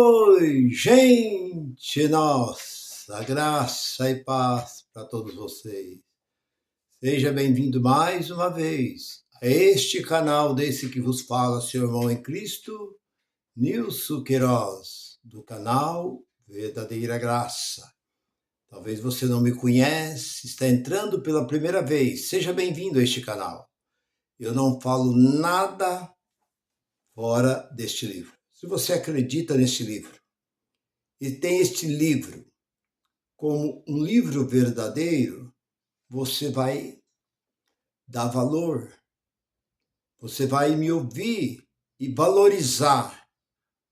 Oi, gente, nossa, graça e paz para todos vocês. Seja bem-vindo mais uma vez a este canal desse que vos fala, seu irmão em Cristo, Nilson Queiroz, do canal Verdadeira Graça. Talvez você não me conhece, está entrando pela primeira vez. Seja bem-vindo a este canal. Eu não falo nada fora deste livro. Se você acredita neste livro e tem este livro como um livro verdadeiro, você vai dar valor, você vai me ouvir e valorizar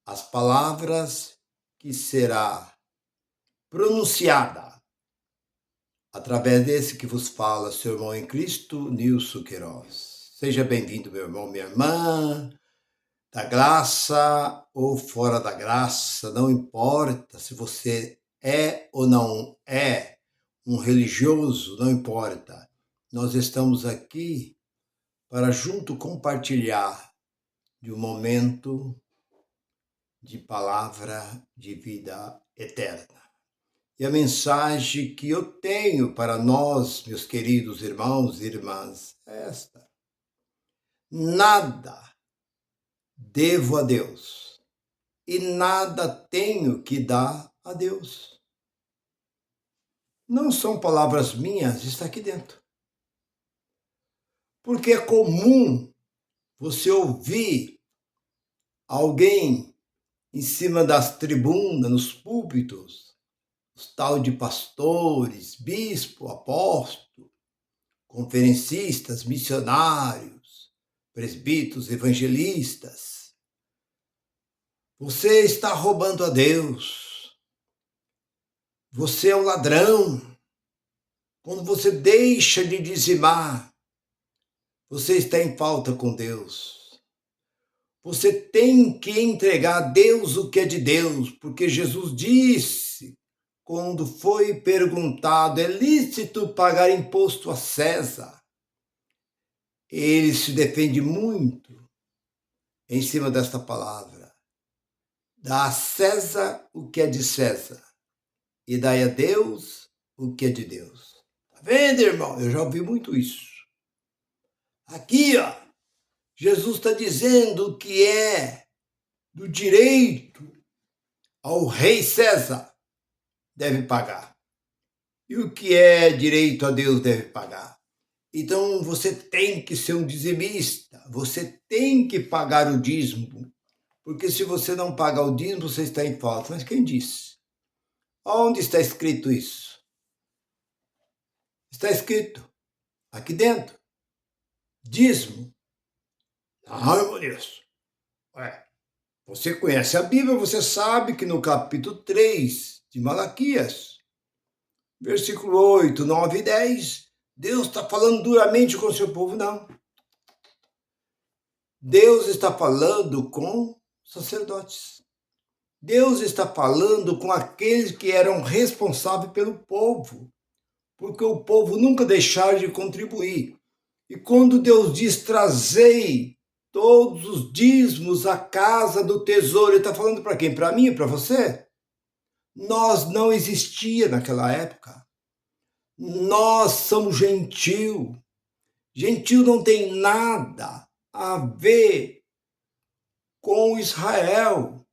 as palavras que será pronunciada através desse que vos fala, seu irmão em Cristo, Nilson Queiroz. Seja bem-vindo, meu irmão, minha irmã, da graça ou fora da graça, não importa se você é ou não é um religioso, não importa. Nós estamos aqui para junto compartilhar de um momento de palavra de vida eterna. E a mensagem que eu tenho para nós, meus queridos irmãos e irmãs, é esta: nada devo a Deus e nada tenho que dar a Deus. Não são palavras minhas, está aqui dentro. Porque é comum você ouvir alguém em cima das tribunas, nos púlpitos, os tal de pastores, bispo, apóstolo, conferencistas, missionários, presbíteros, evangelistas. Você está roubando a Deus. Você é um ladrão. Quando você deixa de dizimar, você está em falta com Deus. Você tem que entregar a Deus o que é de Deus, porque Jesus disse, quando foi perguntado, é lícito pagar imposto a César? Ele se defende muito em cima desta palavra. Dá a César o que é de César e dai a Deus o que é de Deus. Tá vendo, irmão? Eu já ouvi muito isso. Aqui, ó, Jesus está dizendo que é do direito ao rei César deve pagar. E o que é direito a Deus deve pagar. Então você tem que ser um dizimista, você tem que pagar o dízimo. Porque se você não pagar o dízimo, você está em falta. Mas quem disse? Onde está escrito isso? Está escrito aqui dentro. Dízimo. Não, irmão Nilson. Você conhece a Bíblia, você sabe que no capítulo 3 de Malaquias, versículo 8, 9 e 10, Deus está falando duramente com o seu povo, não. Deus está falando com sacerdotes. Deus está falando com aqueles que eram responsáveis pelo povo, porque o povo nunca deixaram de contribuir. E quando Deus diz, trazei todos os dízimos à casa do tesouro, ele está falando para quem? Para mim e para você? Nós não existia naquela época. Nós somos gentil. Gentil não tem nada a ver com Israel.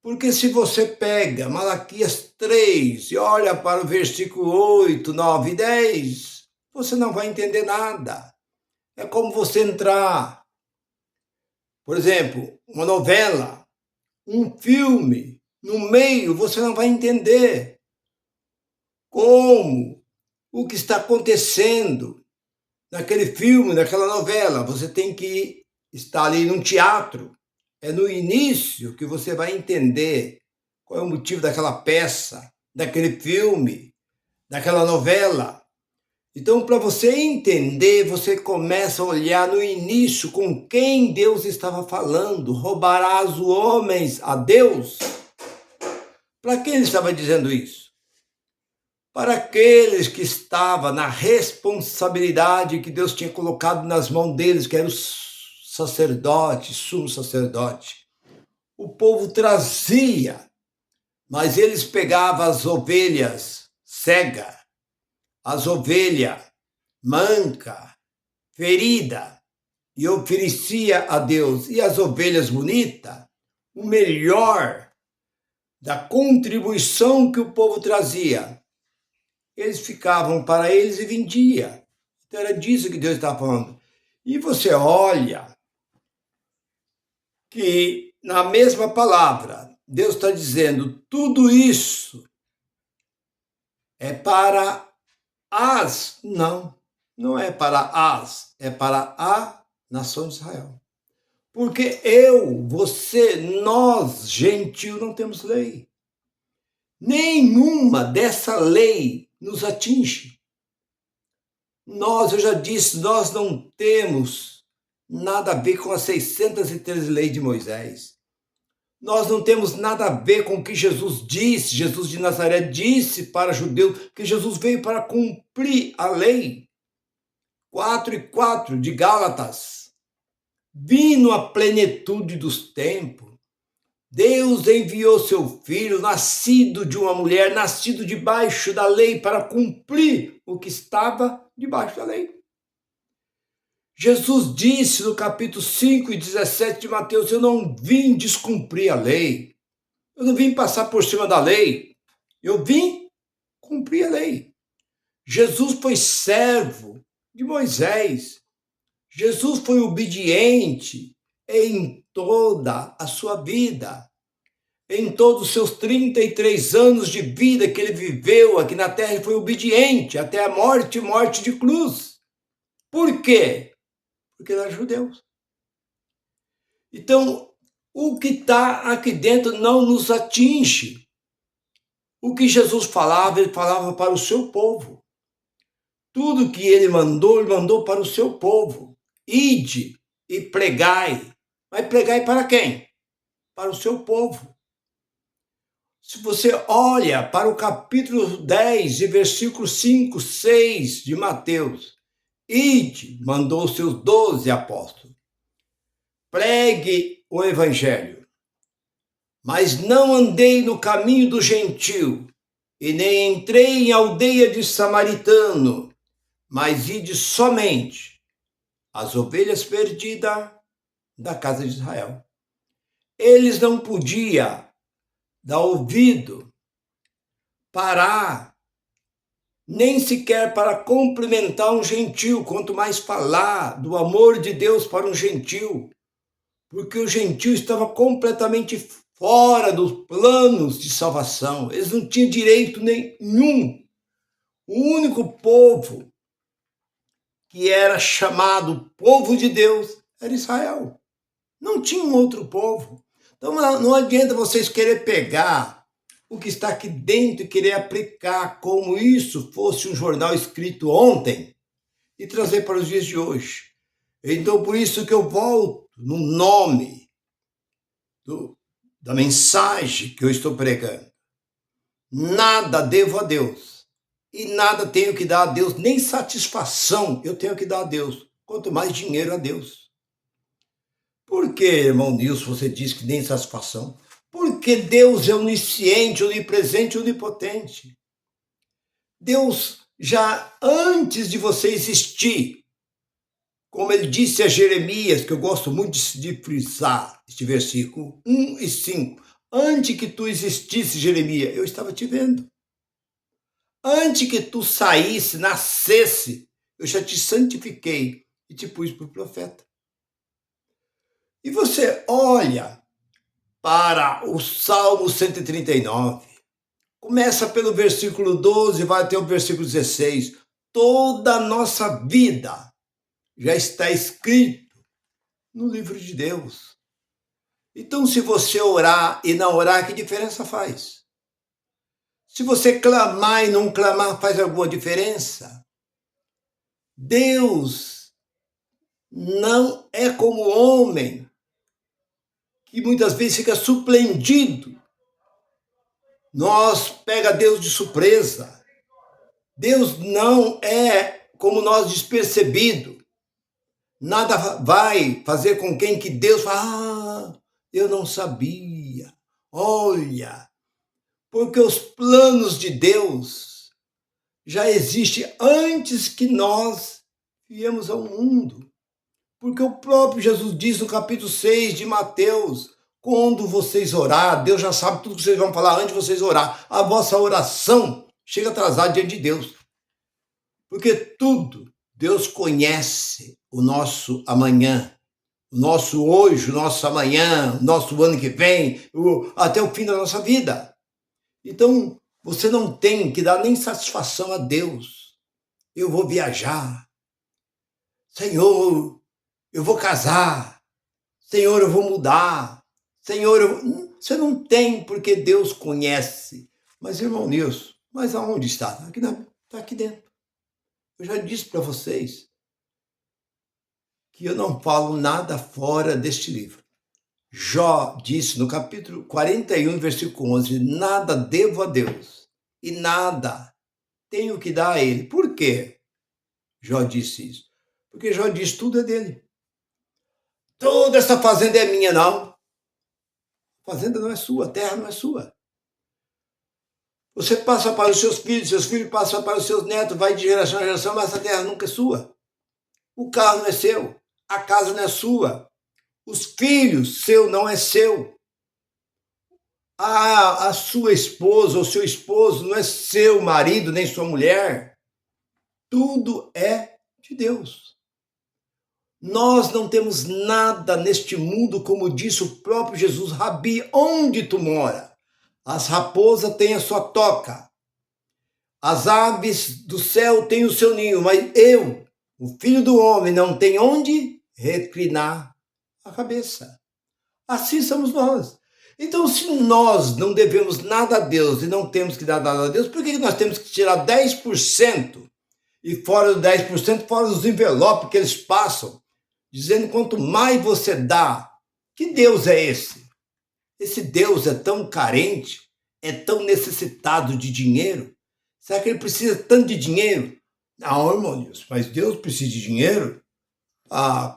Porque se você pega Malaquias 3 e olha para o versículo 8, 9 e 10, você não vai entender nada. É como você entrar, por exemplo, uma novela, um filme, no meio, você não vai entender como, o que está acontecendo naquele filme, naquela novela. Você tem que estar ali num teatro. É no início que você vai entender qual é o motivo daquela peça, daquele filme, daquela novela. Então, para você entender, você começa a olhar no início com quem Deus estava falando. Roubarás os homens a Deus? Para quem ele estava dizendo isso? Para aqueles que estavam na responsabilidade que Deus tinha colocado nas mãos deles, que era o sacerdote, sumo sacerdote. o povo trazia, mas eles pegavam as ovelhas cegas, as ovelhas manca, ferida, e oferecia a Deus. E as ovelhas bonitas, o melhor da contribuição que o povo trazia, eles ficavam para eles e vendia. Então era disso que Deus estava falando. E você olha que na mesma palavra, Deus está dizendo, tudo isso é para as, não é para as, é para a nação de Israel. Porque eu, você, nós, gentil, não temos lei. Nenhuma dessa lei nos atinge. Eu já disse, nós não temos nada a ver com as 613 leis de Moisés. Nós não temos nada a ver com o que Jesus disse, Jesus de Nazaré disse para judeus, que Jesus veio para cumprir a lei. 4:4 de Gálatas. Vindo a plenitude dos tempos, Deus enviou seu filho, nascido de uma mulher, nascido debaixo da lei, para cumprir o que estava debaixo da lei. Jesus disse no capítulo 5:17 de Mateus, eu não vim descumprir a lei, eu não vim passar por cima da lei, eu vim cumprir a lei. Jesus foi servo de Moisés, Jesus foi obediente em toda a sua vida, em todos os seus 33 anos de vida que ele viveu aqui na terra, ele foi obediente até a morte de cruz. Por quê? Porque ele era judeu. Então, o que está aqui dentro não nos atinge. O que Jesus falava, ele falava para o seu povo. Tudo que ele mandou para o seu povo. Ide e pregai. Mas pregai para quem? Para o seu povo. Se você olha para o capítulo 10, e versículos 5, 6 de Mateus, ide, mandou os seus 12 apóstolos. Pregue o evangelho. Mas não andei no caminho do gentil, e nem entrei em aldeia de samaritano, mas ide somente as ovelhas perdidas da casa de Israel. Eles não podiam dar ouvido, parar, nem sequer para cumprimentar um gentil, quanto mais falar do amor de Deus para um gentil, porque o gentil estava completamente fora dos planos de salvação, eles não tinham direito nenhum. O único povo que era chamado povo de Deus era Israel. Não tinha um outro povo. Então não adianta vocês querer pegar o que está aqui dentro e querer aplicar como isso fosse um jornal escrito ontem e trazer para os dias de hoje. Então por isso que eu volto no nome da mensagem que eu estou pregando. Nada devo a Deus e nada tenho que dar a Deus, nem satisfação eu tenho que dar a Deus, quanto mais dinheiro a Deus. Por que, irmão Nilson, você diz que nem satisfação? Porque Deus é onisciente, onipresente e onipotente. Deus, já antes de você existir, como ele disse a Jeremias, que eu gosto muito de frisar este versículo 1 e 5. Antes que tu existisse, Jeremias, eu estava te vendo. Antes que tu saísse, nascesse, eu já te santifiquei e te pus por profeta. E você olha para o Salmo 139, começa pelo versículo 12 e vai até o versículo 16. Toda a nossa vida já está escrito no livro de Deus. Então, se você orar e não orar, que diferença faz? Se você clamar e não clamar, faz alguma diferença? Deus não é como o homem, que muitas vezes fica surpreendido. Nós pega Deus de surpresa. Deus não é como nós despercebido. Nada vai fazer com que Deus fale, eu não sabia. Olha, porque os planos de Deus já existem antes que nós viemos ao mundo. Porque o próprio Jesus diz no capítulo 6 de Mateus, quando vocês orar, Deus já sabe tudo que vocês vão falar antes de vocês orar. A vossa oração chega atrasada diante de Deus. Porque tudo, Deus conhece o nosso amanhã, o nosso hoje, o nosso amanhã, o nosso ano que vem, até o fim da nossa vida. Então, você não tem que dar nem satisfação a Deus. Eu vou viajar. Senhor, eu vou casar. Senhor, eu vou mudar. Senhor, você não tem, porque Deus conhece. Mas, irmão Nilson, mas aonde está? Está aqui dentro. Eu já disse para vocês que eu não falo nada fora deste livro. Jó disse no capítulo 41, versículo 11, nada devo a Deus e nada tenho que dar a ele. Por quê? Jó disse isso. Porque Jó diz tudo é dele. Toda essa fazenda é minha, não. A fazenda não é sua, a terra não é sua. Você passa para os seus filhos passam para os seus netos, vai de geração em geração, mas essa terra nunca é sua. O carro não é seu, a casa não é sua, os filhos seu não é seu. A sua esposa ou seu esposo não é seu marido nem sua mulher. Tudo é de Deus. Nós não temos nada neste mundo, como disse o próprio Jesus, Rabi, onde tu mora? As raposas têm a sua toca, as aves do céu têm o seu ninho, mas eu, o Filho do Homem, não tem onde reclinar a cabeça. Assim somos nós. Então, se nós não devemos nada a Deus e não temos que dar nada a Deus, por que nós temos que tirar 10%? E fora do 10%, fora dos envelopes que eles passam, dizendo quanto mais você dá. Que Deus é esse? Esse Deus é tão carente, é tão necessitado de dinheiro. Será que ele precisa tanto de dinheiro? Não, irmão Deus, mas Deus precisa de dinheiro para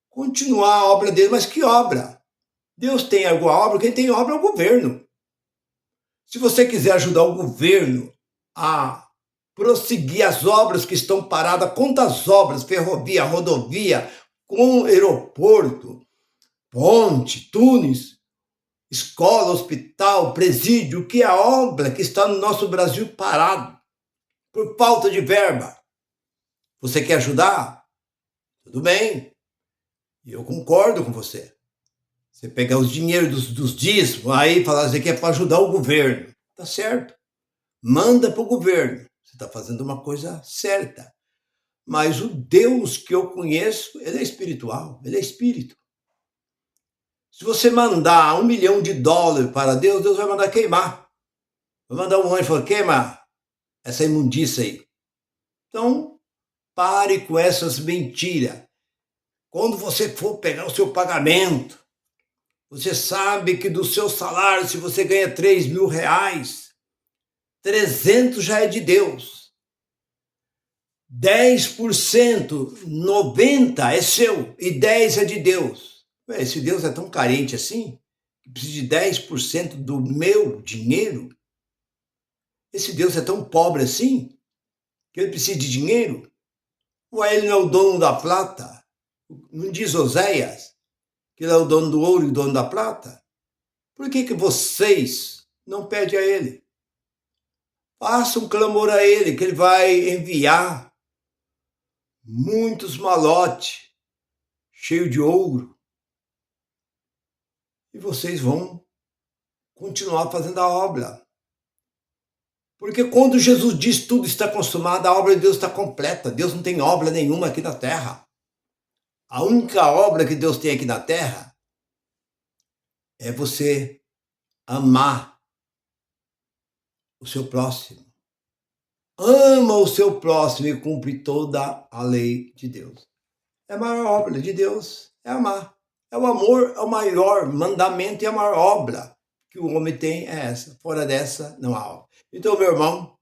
continuar a obra dele. Mas que obra? Deus tem alguma obra? Quem tem obra é o governo. Se você quiser ajudar o governo a prosseguir as obras que estão paradas, quantas obras, ferrovia, rodovia, com aeroporto, ponte, túneis, escola, hospital, presídio, que é a obra que está no nosso Brasil parado por falta de verba. Você quer ajudar? Tudo bem. Eu concordo com você. Você pegar os dinheiros dos dízimos, aí falar assim que é para ajudar o governo. Tá certo. Manda para o governo. Você está fazendo uma coisa certa. Mas o Deus que eu conheço, ele é espiritual, ele é espírito. Se você mandar $1 milhão para Deus, Deus vai mandar queimar. Vai mandar um anjo e falar, queima essa imundícia aí. Então, pare com essas mentiras. Quando você for pegar o seu pagamento, você sabe que do seu salário, se você ganha R$3.000, 300 já é de Deus. 10%, 90 é seu e 10 é de Deus. Esse Deus é tão carente assim, que precisa de 10% do meu dinheiro? Esse Deus é tão pobre assim, que ele precisa de dinheiro? Ué, ele não é o dono da prata? Não diz Oséias que ele é o dono do ouro e o dono da prata? Por que vocês não pedem a ele? Faça um clamor a ele, que ele vai enviar muitos malotes cheios de ouro. E vocês vão continuar fazendo a obra. Porque quando Jesus diz tudo está consumado, a obra de Deus está completa. Deus não tem obra nenhuma aqui na terra. A única obra que Deus tem aqui na terra é você amar o seu próximo. Ama o seu próximo e cumpre toda a lei de Deus. É a maior obra de Deus, é amar. É o amor, é o maior mandamento e a maior obra que o homem tem é essa. Fora dessa, não há obra. Então, meu irmão,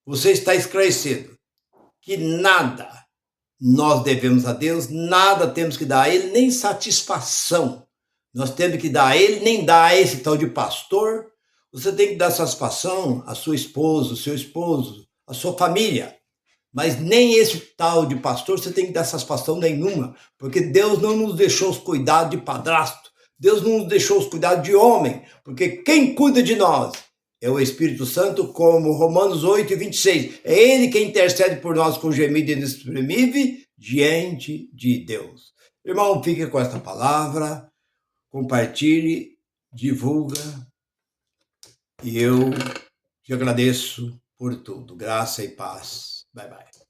você está esclarecido que nada nós devemos a Deus, nada temos que dar a Ele, nem satisfação Nós temos que dar a ele, nem dar a esse tal de pastor. Você tem que dar satisfação à sua esposa, ao seu esposo, à sua família. Mas nem esse tal de pastor você tem que dar satisfação nenhuma, porque Deus não nos deixou os cuidados de padrasto, Deus não nos deixou os cuidados de homem, porque quem cuida de nós é o Espírito Santo, como Romanos 8:26. É Ele quem intercede por nós com gemido inexprimível diante de Deus. Irmão, fique com esta palavra, compartilhe, divulga, e eu te agradeço por tudo. Graça e paz. Bye, bye.